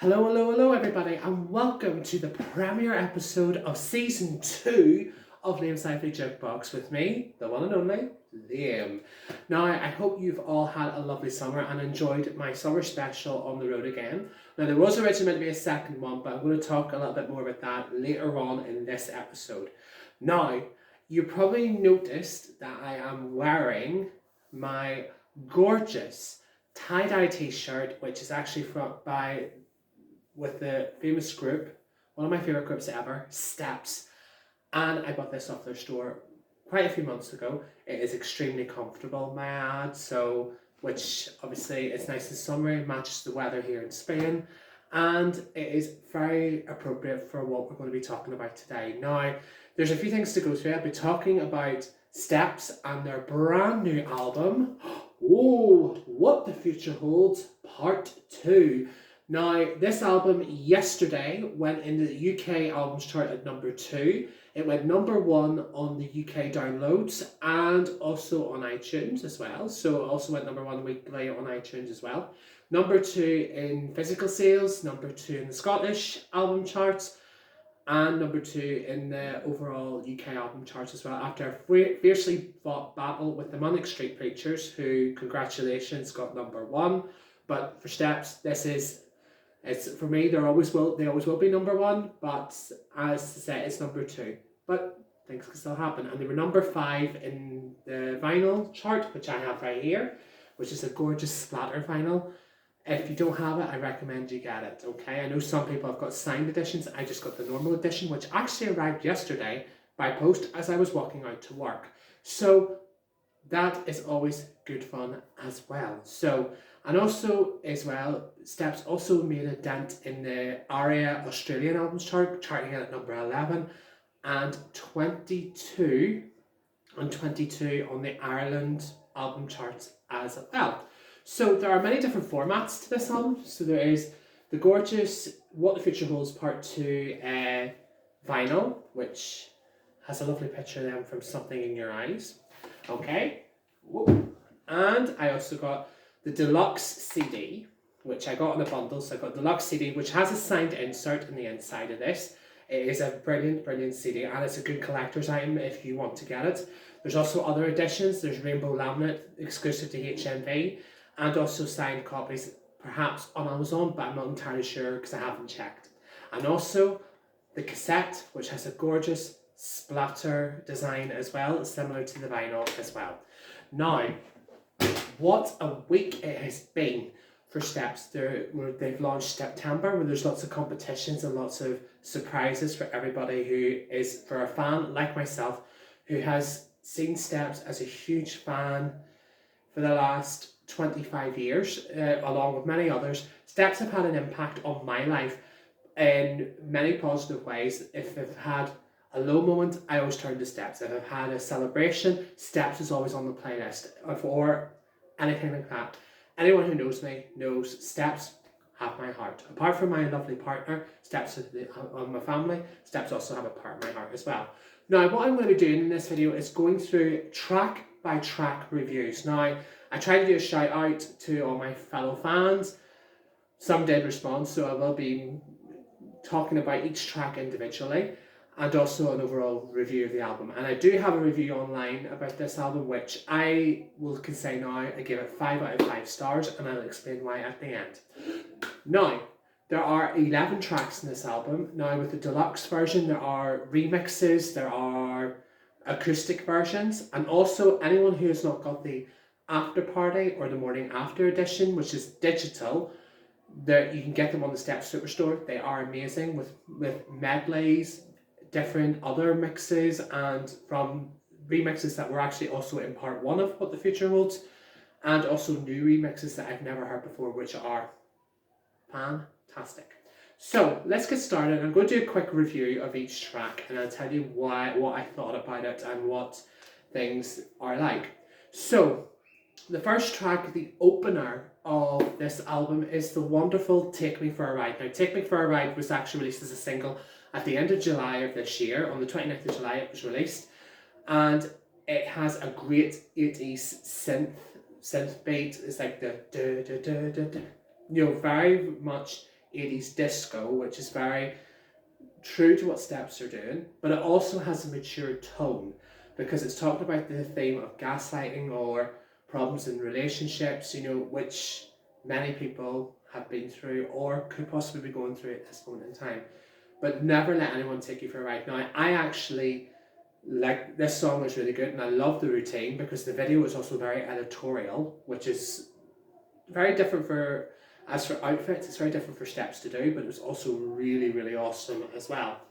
Hello, hello, hello, everybody, and welcome to the premiere episode of season 2 of Liam's Lively Jukebox with me, the one and only Liam. Now, I hope you've all had a lovely summer and enjoyed my summer special on the road again. Now, there was originally meant to be a second one, but I'm going to talk a little bit more about that later on in this episode. Now, you probably noticed that I am wearing my gorgeous tie-dye t-shirt, which is actually with the famous group, one of my favourite groups ever, Steps. And I bought this off their store quite a few months ago. It is extremely comfortable, may I add, which obviously it's nice and summery, matches the weather here in Spain, and it is very appropriate for what we're going to be talking about today. Now, there's a few things to go through. I'll be talking about Steps and their brand new album, Oh, What the Future Holds, Part 2. Now, this album yesterday went in the UK albums chart at number 2. It went number 1 on the UK downloads and also on iTunes as well. So it also went number 1 a week later on iTunes as well. Number 2 in physical sales, number 2 in the Scottish album charts, and number 2 in the overall UK album charts as well, after a fiercely fought battle with the Manic Street Preachers, who, congratulations, got number 1. But for Steps, it's for me, they always will be number 1, but as I say, it's number 2. But things can still happen. And they were number 5 in the vinyl chart, which I have right here, which is a gorgeous splatter vinyl. If you don't have it, I recommend you get it, okay? I know some people have got signed editions. I just got the normal edition, which actually arrived yesterday by post as I was walking out to work. So that is always good fun as well. And also as well, Steps also made a dent in the ARIA Australian albums chart, charting it at number 11, and 22 on the Ireland album charts as well. So there are many different formats to this album. So there is the gorgeous What the Future Holds Part 2 vinyl, which has a lovely picture of them from Something in Your Eyes. Okay. And I also got the Deluxe CD, which I got in a bundle. So I got Deluxe CD, which has a signed insert in the inside of this. It is a brilliant, brilliant CD, and it's a good collector's item if you want to get it. There's also other editions. There's Rainbow Laminate, exclusive to HMV, and also signed copies, perhaps on Amazon, but I'm not entirely sure because I haven't checked. And also the cassette, which has a gorgeous splatter design as well, similar to the vinyl as well. Now, what a week it has been for Steps. They've launched September, where there's lots of competitions and lots of surprises for everybody who is, for a fan like myself, who has seen Steps as a huge fan for the last 25 years, along with many others. Steps have had an impact on my life in many positive ways. If I've had a low moment, I always turn to Steps. If I've had a celebration, Steps is always on the playlist, or anything like that. Anyone who knows me knows Steps have my heart. Apart from my lovely partner, Steps on my family, Steps also have a part of my heart as well. Now, what I'm going to be doing in this video is going through track by track reviews. Now, I tried to do a shout out to all my fellow fans. Some did respond, so I will be talking about each track individually, and also an overall review of the album. And I do have a review online about this album, which I can say now, I give it 5 out of 5 stars, and I'll explain why at the end. Now, there are 11 tracks in this album. Now, with the deluxe version, there are remixes, there are acoustic versions, and also anyone who has not got the after party or the morning after edition, which is digital, you can get them on the Steps Superstore. They are amazing with medleys, different other mixes, and from remixes that were actually also in part 1 of What the Future Holds, and also new remixes that I've never heard before, which are fantastic. So let's get started. I'm going to do a quick review of each track, and I'll tell you what I thought about it and what things are like. So the first track, the opener of this album, is the wonderful Take Me For A Ride. Now, Take Me For A Ride was actually released as a single at the end of July of this year. On the 29th of July it was released, and it has a great 80s synth beat. It's like the very much 80s disco, which is very true to what Steps are doing, but it also has a mature tone because it's talking about the theme of gaslighting or problems in relationships, which many people have been through or could possibly be going through at this moment in time. But never let anyone take you for a ride. Now, I actually like this song is really good, and I love the routine because the video is also very editorial, which is very different for outfits. It's very different for Steps to do, but it was also really, really awesome as well.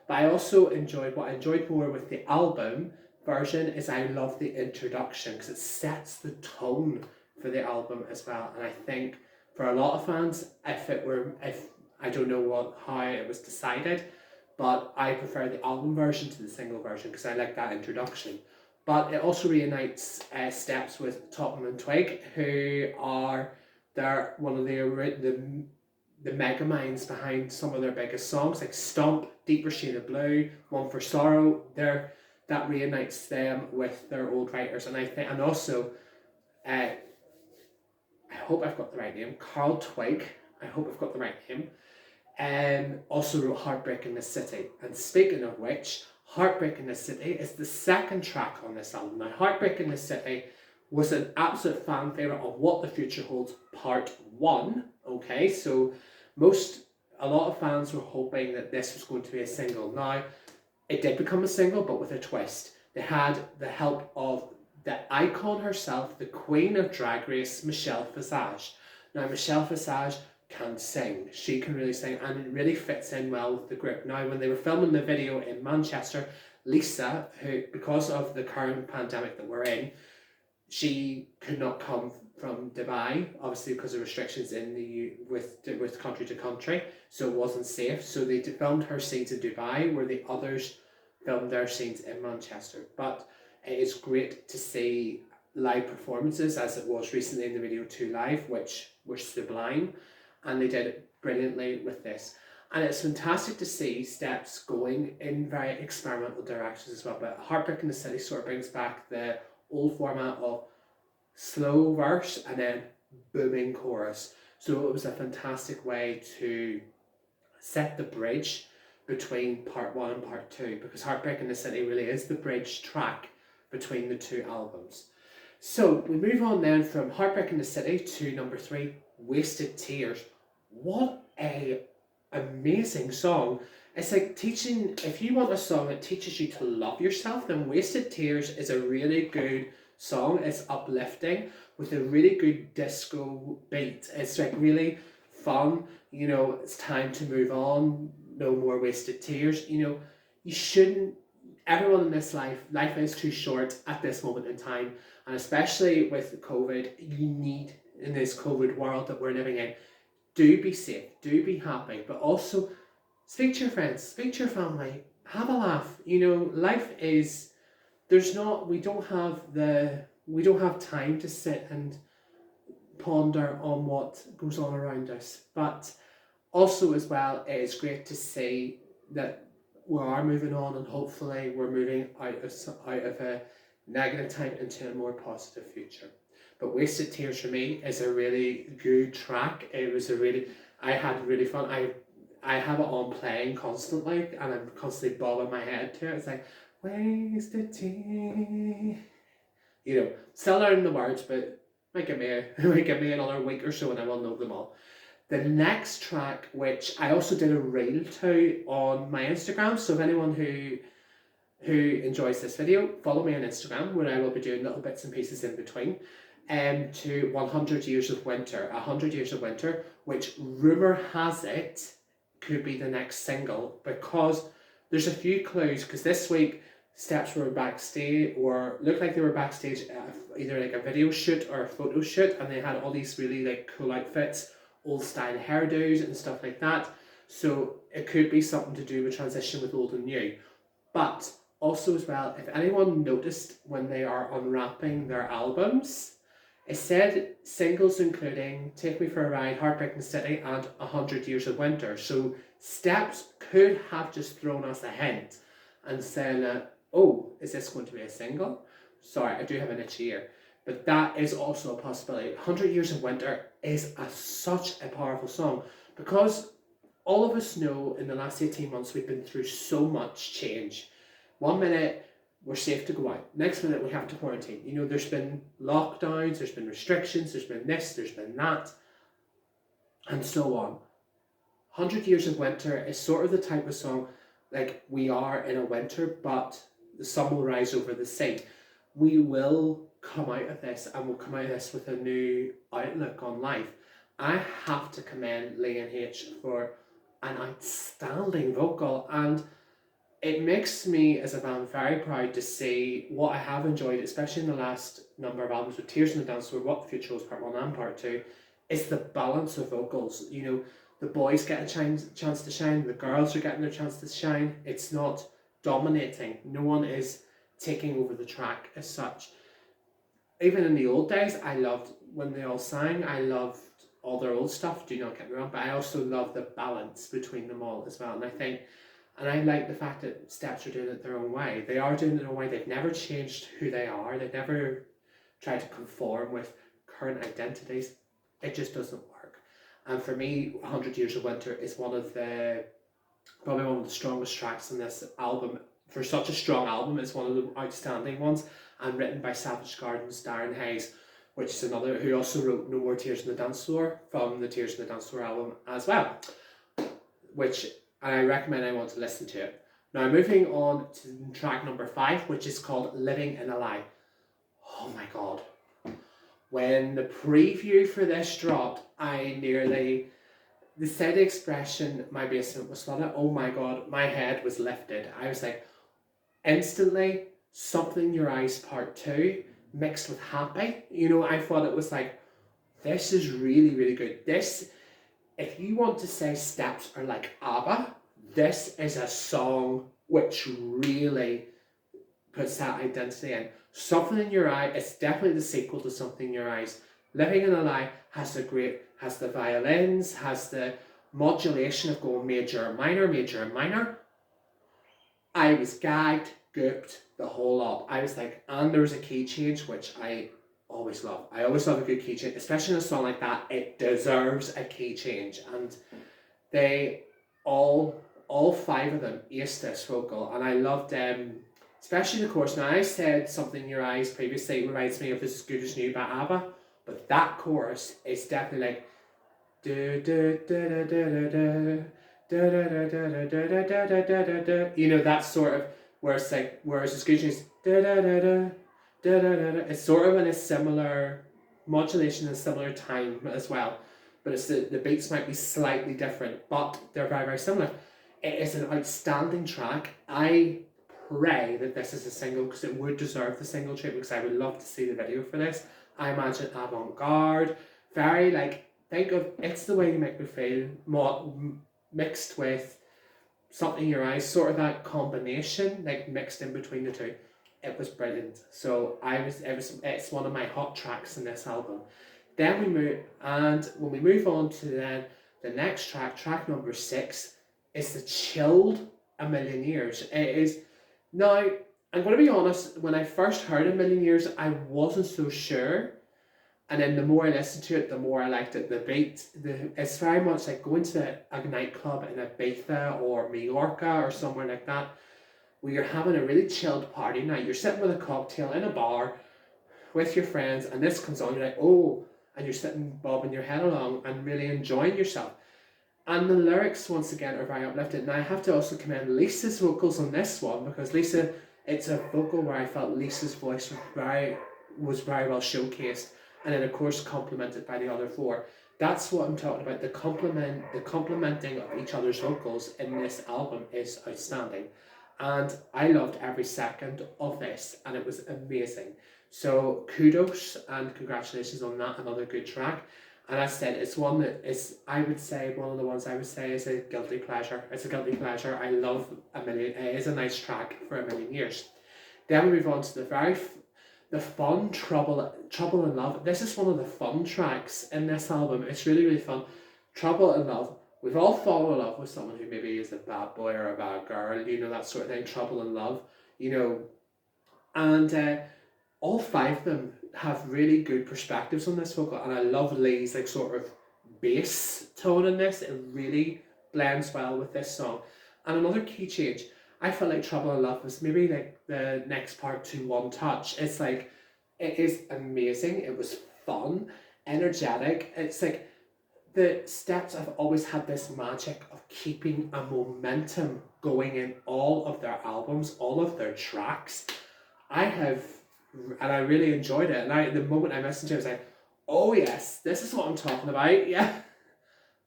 But I also enjoyed what I enjoyed more with the album version is I love the introduction because it sets the tone for the album as well. And I think for a lot of fans, if I don't know how it was decided, but I prefer the album version to the single version because I like that introduction. But it also reunites Steps with Topham and Twig, who are one of the mega minds behind some of their biggest songs, like Stomp, Deeper Shade of Blue, One for Sorrow. That reunites them with their old writers, and I think, and also, I hope I've got the right name, Carl Twig. I hope I've got the right name. Also wrote Heartbreak in the City. And speaking of which, Heartbreak in the City is the second track on this album. Now, Heartbreak in the City was an absolute fan favourite of What the Future Holds Part 1. Okay, so a lot of fans were hoping that this was going to be a single. Now, it did become a single, but with a twist. They had the help of the icon herself, the queen of Drag Race, Michelle Visage. Now, Michelle Visage can sing. She can really sing, and it really fits in well with the group. Now, when they were filming the video in Manchester, Lisa, who, because of the current pandemic that we're in, she could not come from Dubai, obviously because of restrictions in with country to country, so it wasn't safe. So they filmed her scenes in Dubai, where the others filmed their scenes in Manchester. But it is great to see live performances, as it was recently in the video 2 Live, which were sublime, and they did it brilliantly with this. And it's fantastic to see Steps going in very experimental directions as well. But Heartbreak in the City sort of brings back the old format of slow verse and then booming chorus. So it was a fantastic way to set the bridge between part 1 and part 2, because Heartbreak in the City really is the bridge track between the 2 albums. So we move on then from Heartbreak in the City to number 3, Wasted Tears. What a amazing song. It's like teaching, if you want a song that teaches you to love yourself, then Wasted Tears is a really good song. It's uplifting with a really good disco beat. It's like really fun. It's time to move on. No more wasted tears. You shouldn't, everyone in this life is too short at this moment in time. And especially with COVID, you need, in this COVID world that we're living in, do be safe, do be happy, but also speak to your friends, speak to your family, have a laugh. Life is, we don't have time to sit and ponder on what goes on around us. But also as well, it is great to see that we are moving on, and hopefully we're moving out of a negative time into a more positive future. But Wasted Tears for me is a really good track. I had really fun. I have it on playing constantly, and I'm constantly bobbing my head to it. It's like, wasted tears. Still learning the words, but might give me another week or so and I will know them all. The next track, which I also did a reel to on my Instagram, so if anyone who enjoys this video, follow me on Instagram, where I will be doing little bits and pieces in between, to 100 Years of Winter. 100 Years of Winter, which rumour has it could be the next single, because there's a few clues, because this week Steps were backstage, or looked like they were backstage at either like a video shoot or a photo shoot, and they had all these really like cool outfits, old style hairdos and stuff like that. So it could be something to do with transition with old and new. But also as well, if anyone noticed when they are unwrapping their albums, it said singles including Take Me for a Ride, Heartbreak in the City and 100 Years of Winter. So Steps could have just thrown us a hint and said, oh, is this going to be a single? Sorry, I do have an itchy ear. But that is also a possibility. 100 Years of Winter is such a powerful song, because all of us know in the last 18 months we've been through so much change. 1 minute we're safe to go out, next minute we have to quarantine. You know, there's been lockdowns, there's been restrictions, there's been this, there's been that, and so on. 100 Years of Winter is sort of the type of song, like, we are in a winter, but the sun will rise over the sea. We will come out of this, and we'll come out of this with a new outlook on life. I have to commend Lee and H for an outstanding vocal, and it makes me as a band very proud to see what I have enjoyed, especially in the last number of albums with Tears in the Dance Floor, What the Future Holds Part 1 and Part 2, is the balance of vocals. You know, the boys get a chance to shine, the girls are getting their chance to shine. It's not dominating. No one is taking over the track as such. Even in the old days, I loved when they all sang. I loved all their old stuff, do not get me wrong, but I also love the balance between them all as well. And I like the fact that Steps are doing it their own way. They are doing it their own way. They've never changed who they are. They've never tried to conform with current identities. It just doesn't work. And for me, 100 Years of Winter is probably one of the strongest tracks in this album. For such a strong album, it's one of the outstanding ones, and written by Savage Garden's Darren Hayes, which is another, who also wrote No More Tears on the Dance Floor from the Tears on the Dance Floor album as well, which I recommend anyone to listen to it. Now, moving on to track number 5, which is called Living in a Lie. Oh my god. When the preview for this dropped, the steady expression, my basement was flooded. Oh my god, my head was lifted. I was like, instantly, Something in Your Eyes Part 2 mixed with Happy. You know, I thought it was like, this is really, really good. This, if you want to say Steps are like ABBA, this is a song which really puts that identity in. Something in Your Eye, it's definitely the sequel to Something in Your Eyes. Living in a Lie has the violins, has the modulation of going major, minor. I was gagged, gooped, the whole lot. I was like, and there was a key change, which I always love. I always love a good key change, especially in a song like that. It deserves a key change, and they all 5 of them aced this vocal, and I loved especially the chorus. Now, I said Something in Your Eyes previously reminds me of As Good as New by ABBA, but that chorus is definitely like you know, that sort of, where it's like, whereas As Good as New is it's sort of in a similar modulation and similar time as well, but it's the beats might be slightly different, but they're very, very similar. It is an outstanding track. I pray that this is a single, because it would deserve the single treatment, because I would love to see the video for this. I imagine avant-garde, very like, think of It's the Way You Make Me Feel mixed with Something in Your Eyes, sort of that combination, like mixed in between the two. It was brilliant. So it's one of my hot tracks in this album. Then when we move on to then the next track number 6, is the chilled A Million Years. It is, now, I'm going to be honest, when I first heard A Million Years, I wasn't so sure. And then the more I listened to it, the more I liked it. The beat, it's very much like going to a nightclub in Ibiza or Mallorca or somewhere like that, where you're having a really chilled party night. You're sitting with a cocktail in a bar with your friends, and this comes on, you're like, oh, and you're sitting bobbing your head along and really enjoying yourself. And the lyrics, once again, are very uplifting. Now, I have to also commend Lisa's vocals on this one, because Lisa, it's a vocal where I felt Lisa's voice was very well showcased, and then of course complemented by the other 4. That's what I'm talking about. The complementing of each other's vocals in this album is outstanding, and I loved every second of this, and it was amazing. So kudos and congratulations on that. Another good track. And as I said, it's one that is, I would say, one of the ones I would say is a guilty pleasure. It's a guilty pleasure. I love A Million. It is a nice track for A Million Years. Then we move on to the fun Trouble in Love. This is one of the fun tracks in this album. It's really, really fun. Trouble in Love. We've all fallen in love with someone who maybe is a bad boy or a bad girl, you know, that sort of thing. Trouble in Love, you know. And all 5 of them have really good perspectives on this vocal, and I love Lee's like sort of bass tone in this. It really blends well with this song. And another key change, I felt like Trouble in Love was maybe like the next part to One Touch. It's like, it is amazing. It was fun, energetic. It's like the steps have always had this magic of keeping a momentum going in all of their albums, all of their tracks. And I really enjoyed it. And the moment I listened to it, I was like, oh yes, this is what I'm talking about, yeah.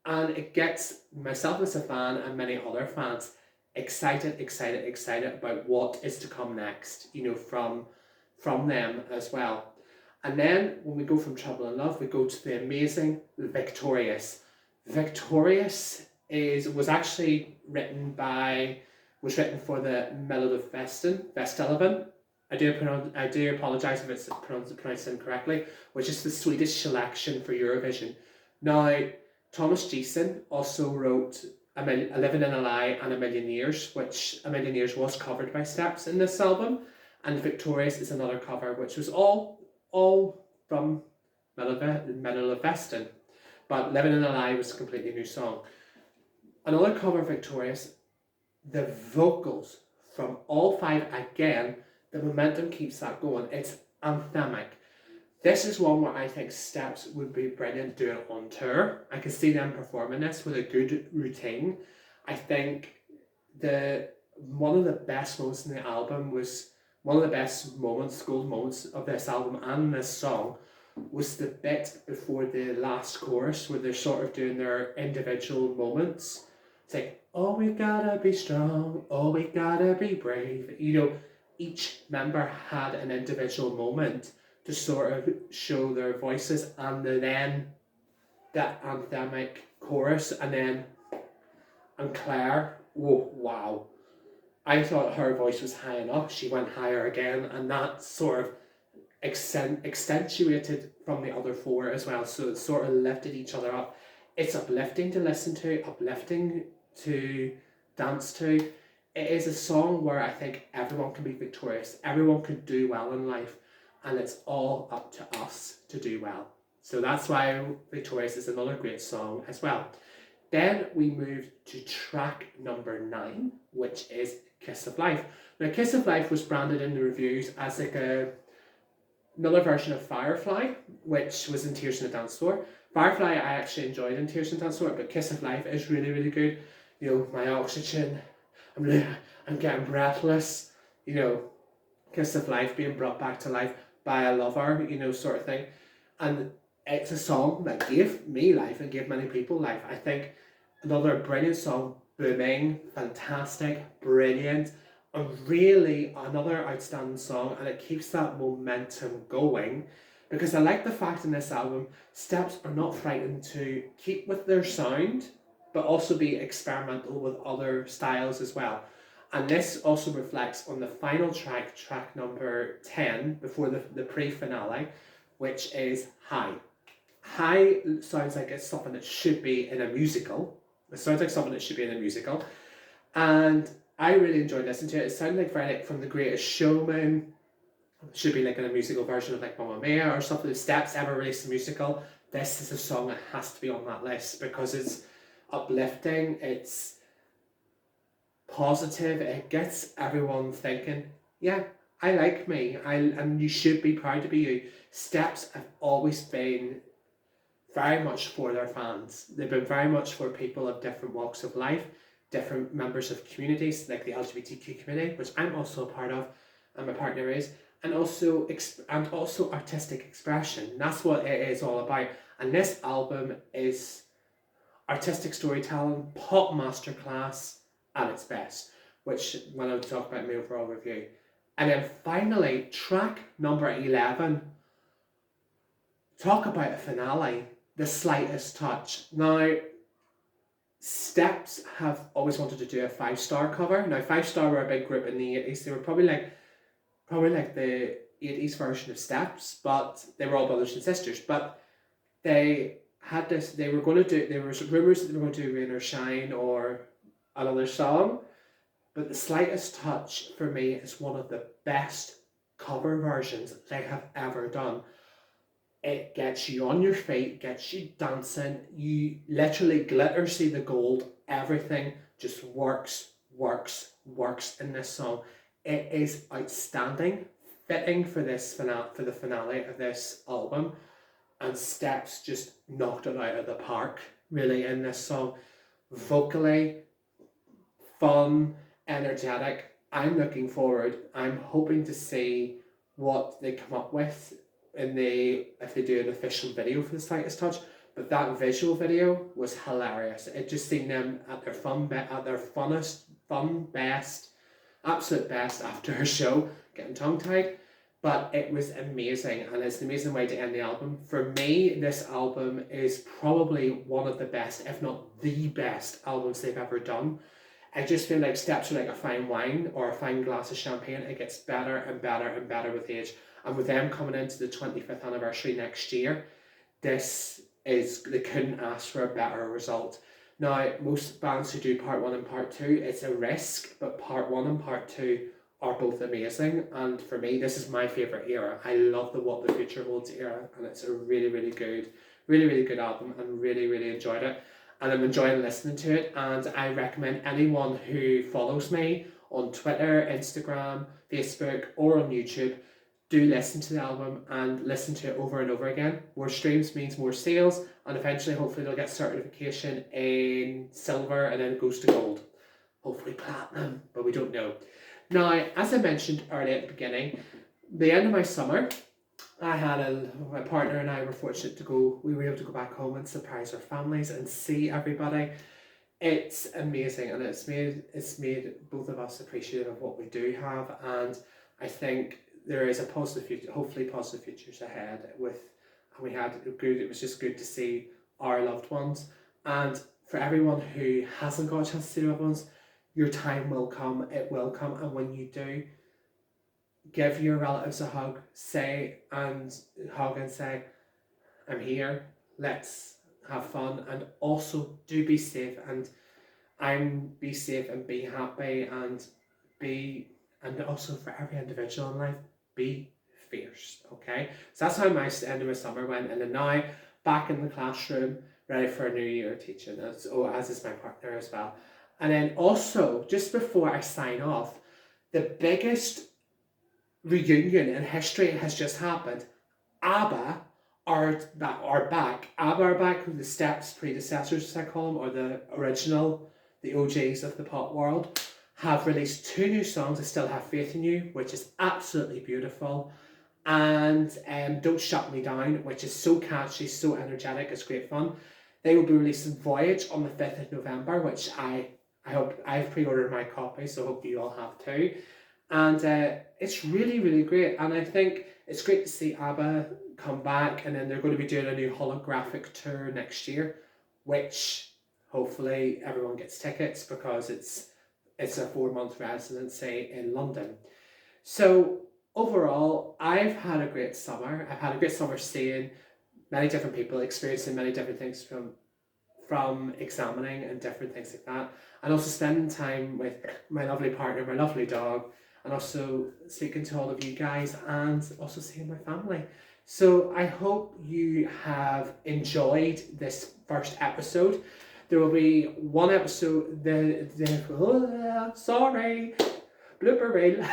And it gets myself as a fan and many other fans excited about what is to come next, from them as well. And then when we go from Trouble in Love, we go to the amazing Victorious. Victorious was actually written for the Melodifestivalen. I do apologise if it's pronounced incorrectly, which is the Swedish selection for Eurovision. Now, Thomas Gison also wrote A Living in a Lie and A Million Years, which A Million Years was covered by Steps in this album, and Victorious is another cover, which was all from Melodifestivalen, but Living in a Lie was a completely new song. Another cover of Victorious, the vocals from all five, again, the momentum keeps that going. It's anthemic. This is one where I think Steps would be brilliant doing it on tour. I can see them performing this with a good routine. I think one of the best moments in the album was one of the best moments, gold moments of this album and this song was the bit before the last chorus where they're sort of doing their individual moments. It's like, oh, we gotta be strong, oh, we gotta be brave. Each member had an individual moment to sort of show their voices, and then that anthemic chorus, and Claire, oh wow. I thought her voice was high enough, she went higher again, and that sort of accentuated from the other four as well, so it sort of lifted each other up. It's uplifting to listen to, uplifting to dance to. It is a song where I think everyone can be victorious, everyone can do well in life, and it's all up to us to do well. So that's why Victorious is another great song as well. Then we moved to track number 9, which is Kiss of Life. Now, Kiss of Life was branded in the reviews as like another version of Firefly, which was in Tears on the Dance Floor. Firefly I actually enjoyed in Tears on the Dance Floor, but Kiss of Life is really, really good. My oxygen, I'm getting breathless. Kiss of Life being brought back to life by a lover, sort of thing. And it's a song that gave me life and gave many people life. I think another brilliant song, booming, fantastic, brilliant, and really another outstanding song, and it keeps that momentum going, because I like the fact in this album, Steps are not frightened to keep with their sound, but also be experimental with other styles as well. And this also reflects on the final track number 10, before the pre-finale, which is High. High sounds like it's something that should be in a musical. It sounds like something that should be in a musical. And I really enjoyed listening to it. It sounded like very like from The Greatest Showman. It should be like in a musical version of like Mamma Mia or something. If Steps ever released a musical, this is a song that has to be on that list, because it's uplifting, it's positive, it gets everyone thinking, yeah, I like me, and you should be proud to be you. Steps have always been very much for their fans. They've been very much for people of different walks of life, different members of communities, like the LGBTQ community, which I'm also a part of, and my partner is, and also artistic expression. That's what it is all about. And this album is artistic storytelling, pop masterclass at its best, which when I talk about my overall review. And then finally, track number 11. Talk about a finale, The Slightest Touch. Now, Steps have always wanted to do a 5-star cover. Now, 5-star were a big group in the 80s. They were probably like the 80s version of Steps, but they were all brothers and sisters. But they had this, there was rumours that they were going to do Rain or Shine or another song, but The Slightest Touch for me is one of the best cover versions they have ever done. It gets you on your feet, gets you dancing. You literally glitter, see the gold. Everything just works in this song. It is outstanding, fitting for for the finale of this album. And Steps just knocked it out of the park, really, in this song. Vocally, fun, energetic. I'm looking forward. I'm hoping to see what they come up with if they do an official video for The Slightest Touch. But that visual video was hilarious. It just seemed them at their best, absolute best after a show, getting tongue tied. But it was amazing, and it's an amazing way to end the album. For me, this album is probably one of the best, if not the best, albums they've ever done. I just feel like Steps are like a fine wine or a fine glass of champagne. It gets better and better and better with age. And with them coming into the 25th anniversary next year, they couldn't ask for a better result. Now, most bands who do part 1 and part 2, it's a risk, but part 1 and part 2 are both amazing, and for me, this is my favourite era. I love the What the Future Holds era, and it's a really good album, and really enjoyed it, and I'm enjoying listening to it. And I recommend anyone who follows me on Twitter, Instagram, Facebook, or on YouTube, do listen to the album and listen to it over and over again. More streams means more sales, and eventually, hopefully, they'll get certification in silver, and then it goes to gold, hopefully platinum, but we don't know. Now, as I mentioned earlier at the beginning, the end of my summer, my partner and I were fortunate we were able to go back home and surprise our families and see everybody. It's amazing, and it's made both of us appreciative of what we do have, and I think there is a positive future, hopefully positive futures ahead it was just good to see our loved ones. And for everyone who hasn't got a chance to see their loved ones, your time will come, it will come, and when you do, give your relatives a hug, say, I'm here, let's have fun, and also do be safe, and be safe and be happy, and also for every individual in life, be fierce, okay? So that's how my end of my summer went, and then now, back in the classroom, ready for a new year of teaching, as is my partner as well. And then also, just before I sign off, the biggest reunion in history has just happened. ABBA are back. ABBA are back, the Steps predecessors, as I call them, or the original, the OGs of the pop world, have released 2 new songs, I Still Have Faith in You, which is absolutely beautiful, and Don't Shut Me Down, which is so catchy, so energetic, it's great fun. They will be releasing Voyage on the 5th of November, which I hope I've pre-ordered my copy, so I hope you all have too. And it's really great. And I think it's great to see ABBA come back, and then they're going to be doing a new holographic tour next year, which hopefully everyone gets tickets because it's a 4-month residency in London. So overall, I've had a great summer. I've had a great summer seeing many different people, experiencing many different things from examining and different things like that, and also spending time with my lovely partner, my lovely dog, and also speaking to all of you guys, and also seeing my family. So I hope you have enjoyed this first episode. There will be one episode, blooper reel.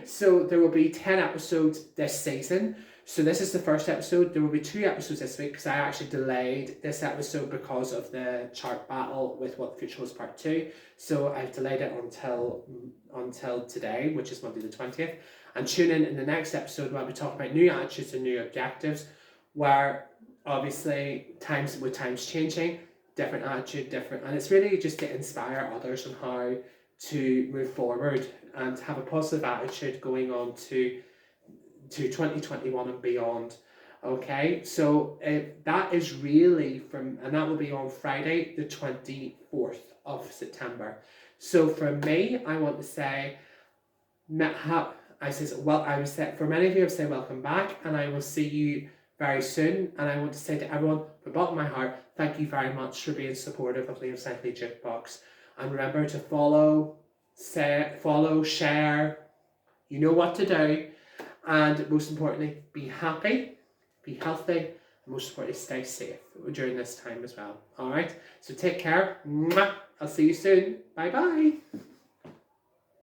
So there will be 10 episodes this season. So this is the first episode. There will be 2 episodes this week because I actually delayed this episode because of the chart battle with What the Future Holds Part 2. So I've delayed it until today, which is Monday the 20th. And tune in the next episode where I'll be talking about new attitudes and new objectives, where obviously times changing, different attitude, and it's really just to inspire others on how to move forward and have a positive attitude going on to 2021 and beyond. Okay, so that is really and that will be on Friday the 24th of September. So for me, I want to say, for many of you, I would say welcome back, and I will see you very soon. And I want to say to everyone, from the bottom of my heart, thank you very much for being supportive of Liam's Nightly Jukebox. And remember to follow, share, you know what to do. And most importantly, be happy, be healthy, and most importantly, stay safe during this time as well. All right, so take care. Mwah. I'll see you soon. Bye bye.